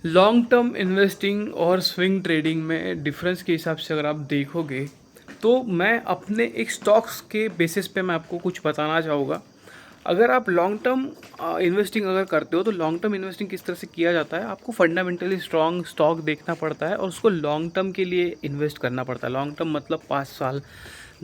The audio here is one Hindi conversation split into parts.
लॉन्ग टर्म इन्वेस्टिंग और स्विंग ट्रेडिंग में डिफरेंस के हिसाब से अगर आप देखोगे तो मैं अपने एक स्टॉक्स के बेसिस पे मैं आपको कुछ बताना चाहूँगा। अगर आप लॉन्ग टर्म इन्वेस्टिंग अगर करते हो तो लॉन्ग टर्म इन्वेस्टिंग किस तरह से किया जाता है, आपको फंडामेंटली स्ट्रॉन्ग स्टॉक देखना पड़ता है और उसको लॉन्ग टर्म के लिए इन्वेस्ट करना पड़ता है। लॉन्ग टर्म मतलब 5 साल,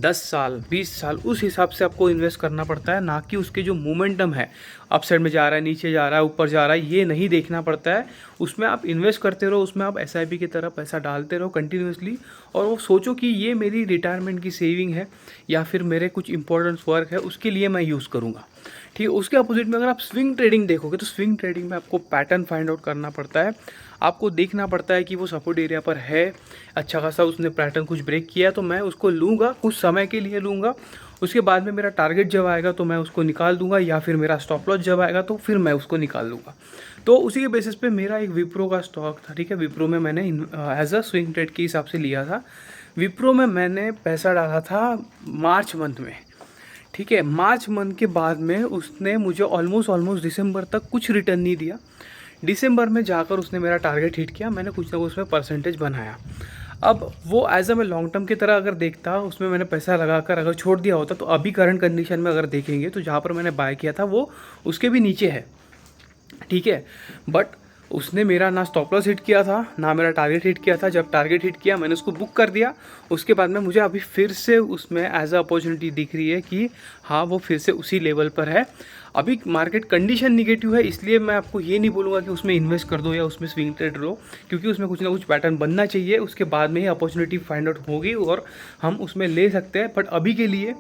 10 साल, 20 साल, उस हिसाब से आपको इन्वेस्ट करना पड़ता है, ना कि उसके जो मोमेंटम है, अप साइड में जा रहा है, नीचे जा रहा है, ऊपर जा रहा है, ये नहीं देखना पड़ता है। उसमें आप इन्वेस्ट करते रहो, उसमें आप एसआईपी की तरह पैसा डालते रहो कंटिन्यूसली, और वो सोचो कि ये मेरी रिटायरमेंट की सेविंग है या फिर मेरे कुछ इंपॉर्टेंट वर्क है उसके लिए मैं यूज़ करूँगा। ठीक है। उसके अपोजिट में अगर आप स्विंग ट्रेडिंग देखोगे तो स्विंग ट्रेडिंग में आपको पैटर्न फाइंड आउट करना पड़ता है। आपको देखना पड़ता है कि वो सपोर्ट एरिया पर है, अच्छा खासा उसने पैटर्न कुछ ब्रेक किया तो मैं उसको लूँगा, कुछ समय के लिए लूँगा। उसके बाद में मेरा टारगेट जब आएगा तो मैं उसको निकाल दूंगा, या फिर मेरा स्टॉप लॉस जब आएगा तो फिर मैं उसको निकाल दूंगा। तो उसी के बेसिस पे मेरा एक विप्रो का स्टॉक था। ठीक है। विप्रो में मैंने एज अ स्विंग ट्रेड के हिसाब से लिया था। विप्रो में मैंने पैसा डाला था मार्च मंथ में। ठीक है। मार्च मंथ के बाद में उसने मुझे ऑलमोस्ट दिसंबर तक कुछ रिटर्न नहीं दिया। दिसंबर में जाकर उसने मेरा टारगेट हिट किया, मैंने कुछ ना कुछ उसमें परसेंटेज बनाया। अब वो एज अ मैं लॉन्ग टर्म की तरह अगर देखता, उसमें मैंने पैसा लगाकर अगर छोड़ दिया होता तो अभी करंट कंडीशन में अगर देखेंगे तो जहाँ पर मैंने बाय किया था वो उसके भी नीचे है। ठीक है। बट उसने मेरा ना स्टॉप लॉस हिट किया था, ना मेरा टारगेट हिट किया था। जब टारगेट हिट किया मैंने उसको बुक कर दिया। उसके बाद में मुझे अभी फिर से उसमें एज अ अपॉर्चुनिटी दिख रही है कि हाँ वो फिर से उसी लेवल पर है। अभी मार्केट कंडीशन निगेटिव है, इसलिए मैं आपको ये नहीं बोलूँगा कि उसमें इन्वेस्ट कर दो या उसमें स्विंग ट्रेड लो, क्योंकि उसमें कुछ ना कुछ पैटर्न बनना चाहिए। उसके बाद में ही अपॉर्चुनिटी फाइंड आउट होगी और हम उसमें ले सकते हैं। बट अभी के लिए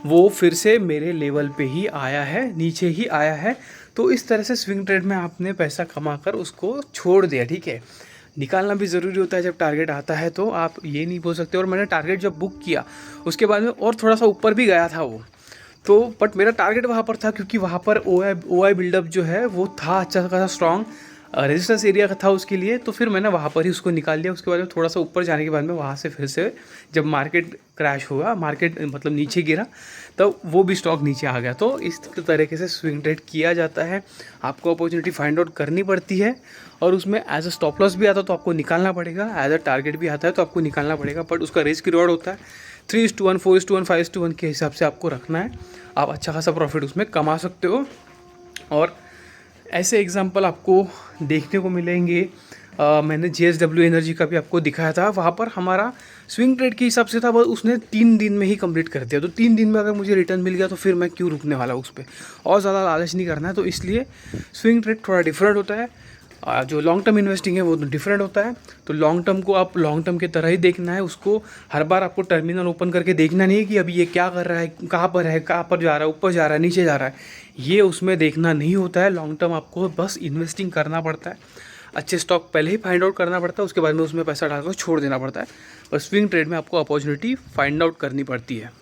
वो फिर से मेरे लेवल पे ही आया है, नीचे ही आया है। तो इस तरह से स्विंग ट्रेड में आपने पैसा कमाकर उसको छोड़ दिया। ठीक है। निकालना भी ज़रूरी होता है जब टारगेट आता है, तो आप ये नहीं बोल सकते। और मैंने टारगेट जब बुक किया उसके बाद में और थोड़ा सा ऊपर भी गया था वो, तो बट मेरा टारगेट वहाँ पर था, क्योंकि वहाँ पर ओ आई बिल्डअप जो है वो था अच्छा खासा स्ट्रॉन्ग, रेजिस्टेंस एरिया का था उसके लिए। तो फिर मैंने वहाँ पर ही उसको निकाल लिया। उसके बाद में थोड़ा सा ऊपर जाने के बाद में वहाँ से फिर से जब मार्केट क्रैश हुआ, मार्केट मतलब नीचे गिरा, तब वो भी स्टॉक नीचे आ गया। तो इस तरीके से स्विंग ट्रेड किया जाता है। आपको अपॉर्चुनिटी फाइंड आउट करनी पड़ती है और उसमें एज अ स्टॉप लॉस भी आता है तो आपको निकालना पड़ेगा, एज अ टारगेट भी आता है तो आपको निकालना पड़ेगा। बट उसका रिस्क रिवॉर्ड होता है 3:1, 4:1, 5:1 के हिसाब से आपको रखना है। आप अच्छा खासा प्रॉफिट उसमें कमा सकते हो। और ऐसे एग्जांपल आपको देखने को मिलेंगे। मैंने JSW एनर्जी का भी आपको दिखाया था, वहाँ पर हमारा स्विंग ट्रेड के हिसाब से था, बस उसने 3 दिन में ही कंप्लीट कर दिया। तो 3 दिन में अगर मुझे रिटर्न मिल गया तो फिर मैं क्यों रुकने वाला उस पर, और ज़्यादा लालच नहीं करना है। तो इसलिए स्विंग ट्रेड थोड़ा डिफरेंट होता है। जो लॉन्ग टर्म इन्वेस्टिंग है वो डिफरेंट होता है। तो लॉन्ग टर्म को आप लॉन्ग टर्म की तरह ही देखना है। उसको हर बार आपको टर्मिनल ओपन करके देखना नहीं है कि अभी ये क्या कर रहा है, कहाँ पर जा रहा है, ऊपर जा रहा है, नीचे जा रहा है, ये उसमें देखना नहीं होता है। लॉन्ग टर्म आपको बस इन्वेस्टिंग करना पड़ता है, अच्छे स्टॉक पहले ही फाइंड आउट करना पड़ता है, उसके बाद में उसमें पैसा डालकर छोड़ देना पड़ता है। बस स्विंग ट्रेड में आपको अपॉर्चुनिटी फाइंड आउट करनी पड़ती है।